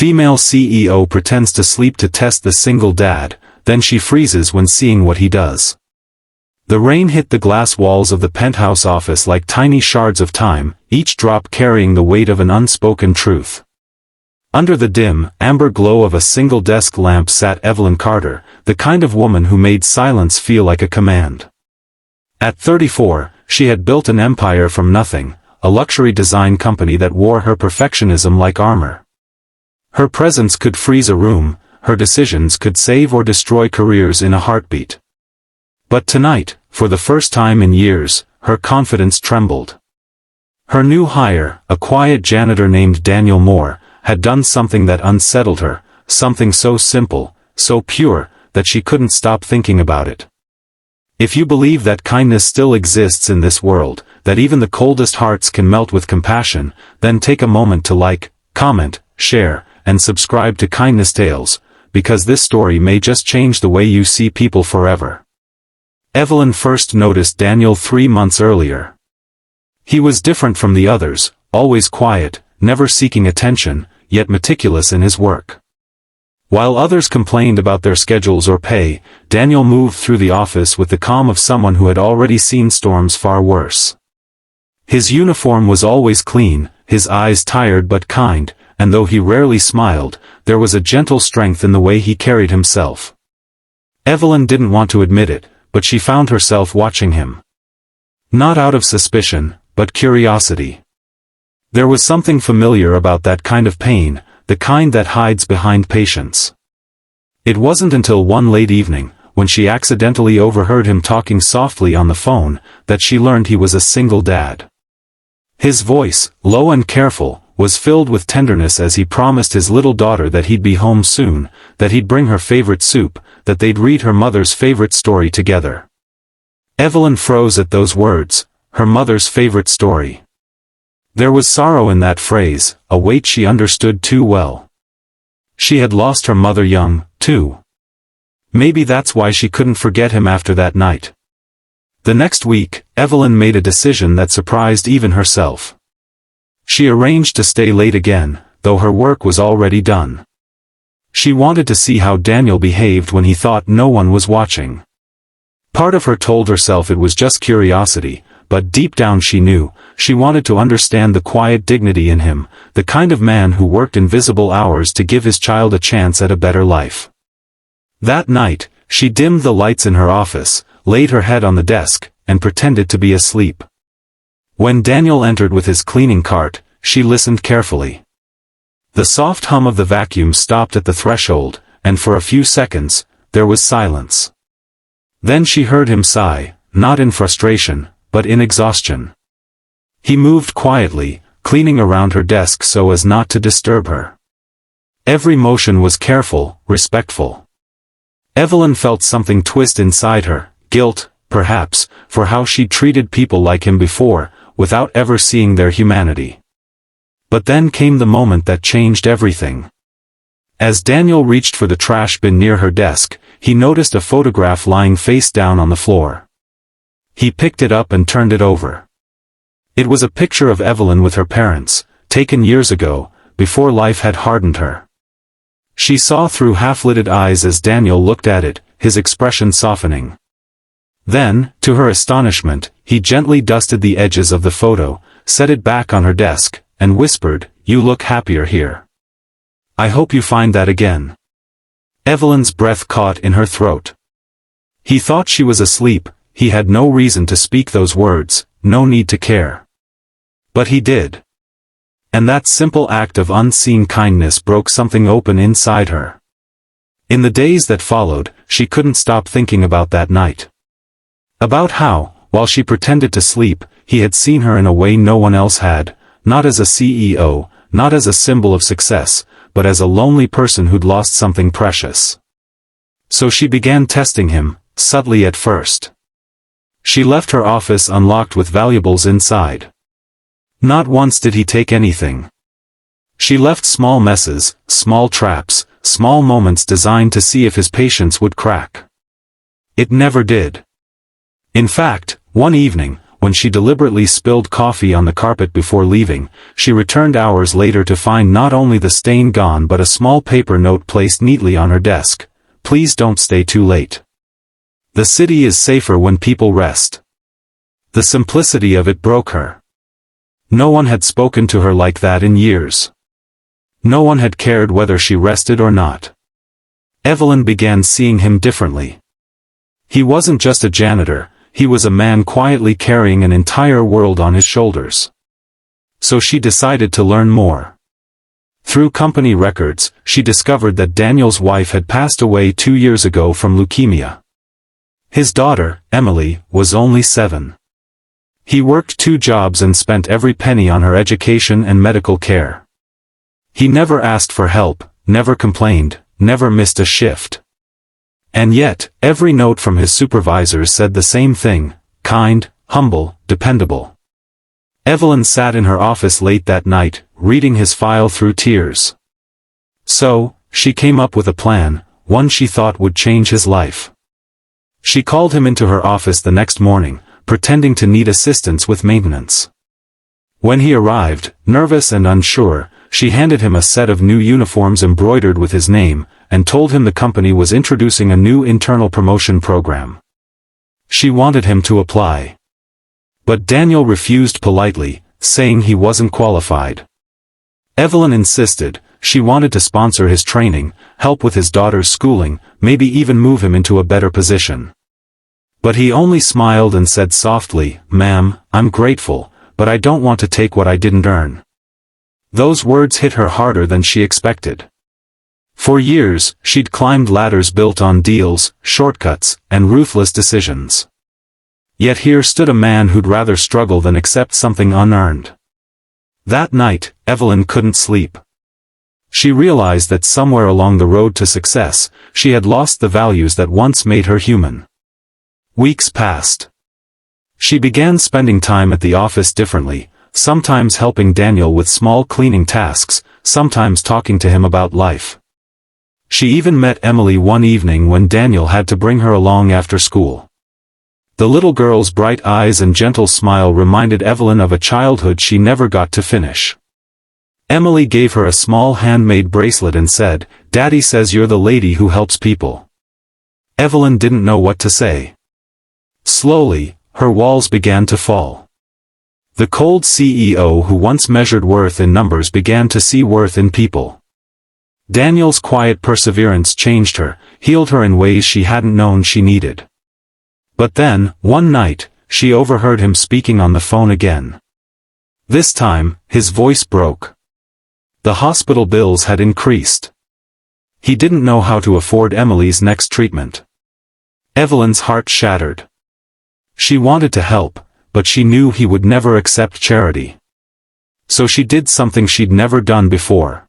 Female CEO pretends to sleep to test the single dad, then she freezes when seeing what he does. The rain hit the glass walls of the penthouse office like tiny shards of time, each drop carrying the weight of an unspoken truth. Under the dim, amber glow of a single desk lamp sat Evelyn Carter, the kind of woman who made silence feel like a command. At 34, she had built an empire from nothing, a luxury design company that wore her perfectionism like armor. Her presence could freeze a room, her decisions could save or destroy careers in a heartbeat. But tonight, for the first time in years, her confidence trembled. Her new hire, a quiet janitor named Daniel Moore, had done something that unsettled her, something so simple, so pure, that she couldn't stop thinking about it. If you believe that kindness still exists in this world, that even the coldest hearts can melt with compassion, then take a moment to like, comment, share, and subscribe to Kindness Tales, because this story may just change the way you see people forever. Evelyn first noticed Daniel 3 months earlier. He was different from the others, always quiet, never seeking attention, yet meticulous in his work. While others complained about their schedules or pay, Daniel moved through the office with the calm of someone who had already seen storms far worse. His uniform was always clean, his eyes tired but kind, and though he rarely smiled, there was a gentle strength in the way he carried himself. Evelyn didn't want to admit it, but she found herself watching him. Not out of suspicion, but curiosity. There was something familiar about that kind of pain, the kind that hides behind patience. It wasn't until one late evening, when she accidentally overheard him talking softly on the phone, that she learned he was a single dad. His voice, low and careful, was filled with tenderness as he promised his little daughter that he'd be home soon, that he'd bring her favorite soup, that they'd read her mother's favorite story together. Evelyn froze at those words, her mother's favorite story. There was sorrow in that phrase, a weight she understood too well. She had lost her mother young, too. Maybe that's why she couldn't forget him after that night. The next week, Evelyn made a decision that surprised even herself. She arranged to stay late again, though her work was already done. She wanted to see how Daniel behaved when he thought no one was watching. Part of her told herself it was just curiosity, but deep down she knew, she wanted to understand the quiet dignity in him, the kind of man who worked invisible hours to give his child a chance at a better life. That night, she dimmed the lights in her office, laid her head on the desk, and pretended to be asleep. When Daniel entered with his cleaning cart, she listened carefully. The soft hum of the vacuum stopped at the threshold, and for a few seconds, there was silence. Then she heard him sigh, not in frustration, but in exhaustion. He moved quietly, cleaning around her desk so as not to disturb her. Every motion was careful, respectful. Evelyn felt something twist inside her, guilt, perhaps, for how she'd treated people like him before, without ever seeing their humanity. But then came the moment that changed everything. As Daniel reached for the trash bin near her desk, he noticed a photograph lying face down on the floor. He picked it up and turned it over. It was a picture of Evelyn with her parents, taken years ago, before life had hardened her. She saw through half-lidded eyes as Daniel looked at it, his expression softening. Then, to her astonishment, he gently dusted the edges of the photo, set it back on her desk, and whispered, "You look happier here. I hope you find that again." Evelyn's breath caught in her throat. He thought she was asleep. He had no reason to speak those words, no need to care. But he did. And that simple act of unseen kindness broke something open inside her. In the days that followed, she couldn't stop thinking about that night. About how, while she pretended to sleep, he had seen her in a way no one else had, not as a CEO, not as a symbol of success, but as a lonely person who'd lost something precious. So she began testing him, subtly at first. She left her office unlocked with valuables inside. Not once did he take anything. She left small messes, small traps, small moments designed to see if his patience would crack. It never did. In fact, one evening, when she deliberately spilled coffee on the carpet before leaving, she returned hours later to find not only the stain gone but a small paper note placed neatly on her desk. Please don't stay too late. The city is safer when people rest. The simplicity of it broke her. No one had spoken to her like that in years. No one had cared whether she rested or not. Evelyn began seeing him differently. He wasn't just a janitor, he was a man quietly carrying an entire world on his shoulders. So she decided to learn more. Through company records, she discovered that Daniel's wife had passed away 2 years ago from leukemia. His daughter, Emily, was only 7. He worked 2 jobs and spent every penny on her education and medical care. He never asked for help, never complained, never missed a shift. And yet, every note from his supervisors said the same thing: kind, humble, dependable. Evelyn sat in her office late that night, reading his file through tears. So, she came up with a plan, one she thought would change his life. She called him into her office the next morning, pretending to need assistance with maintenance. When he arrived, nervous and unsure, she handed him a set of new uniforms embroidered with his name, and told him the company was introducing a new internal promotion program. She wanted him to apply. But Daniel refused politely, saying he wasn't qualified. Evelyn insisted. She wanted to sponsor his training, help with his daughter's schooling, maybe even move him into a better position. But he only smiled and said softly, "Ma'am, I'm grateful, but I don't want to take what I didn't earn." Those words hit her harder than she expected. For years, she'd climbed ladders built on deals, shortcuts, and ruthless decisions. Yet here stood a man who'd rather struggle than accept something unearned. That night, Evelyn couldn't sleep. She realized that somewhere along the road to success, she had lost the values that once made her human. Weeks passed. She began spending time at the office differently, sometimes helping Daniel with small cleaning tasks, sometimes talking to him about life. She even met Emily one evening when Daniel had to bring her along after school. The little girl's bright eyes and gentle smile reminded Evelyn of a childhood she never got to finish. Emily gave her a small handmade bracelet and said, "Daddy says you're the lady who helps people." Evelyn didn't know what to say. Slowly, her walls began to fall. The cold CEO who once measured worth in numbers began to see worth in people. Daniel's quiet perseverance changed her, healed her in ways she hadn't known she needed. But then, one night, she overheard him speaking on the phone again. This time, his voice broke. The hospital bills had increased. He didn't know how to afford Emily's next treatment. Evelyn's heart shattered. She wanted to help, but she knew he would never accept charity. So she did something she'd never done before.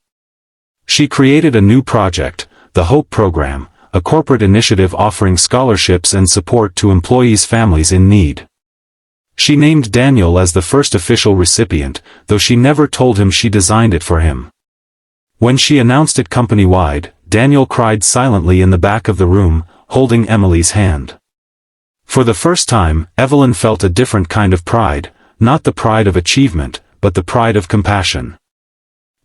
She created a new project, the Hope Program, a corporate initiative offering scholarships and support to employees' families in need. She named Daniel as the first official recipient, though she never told him she designed it for him. When she announced it company-wide, Daniel cried silently in the back of the room, holding Emily's hand. For the first time, Evelyn felt a different kind of pride, not the pride of achievement, but the pride of compassion.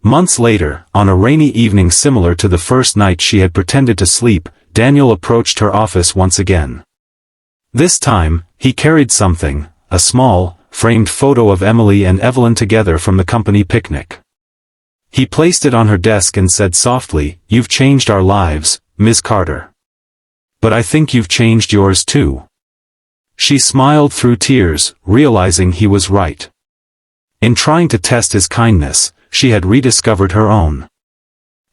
Months later, on a rainy evening similar to the first night she had pretended to sleep, Daniel approached her office once again. This time, he carried something, a small, framed photo of Emily and Evelyn together from the company picnic. He placed it on her desk and said softly, "You've changed our lives, Ms. Carter. But I think you've changed yours too." She smiled through tears, realizing he was right. In trying to test his kindness, she had rediscovered her own.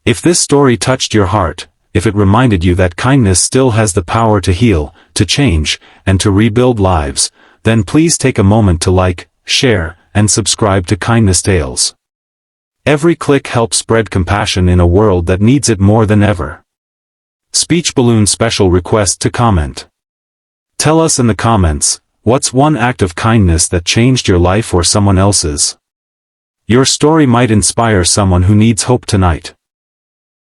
If this story touched your heart, if it reminded you that kindness still has the power to heal, to change, and to rebuild lives, then please take a moment to like, share, and subscribe to Kindness Tales. Every click helps spread compassion in a world that needs it more than ever. Speech balloon special request to comment. Tell us in the comments, what's one act of kindness that changed your life or someone else's? Your story might inspire someone who needs hope tonight.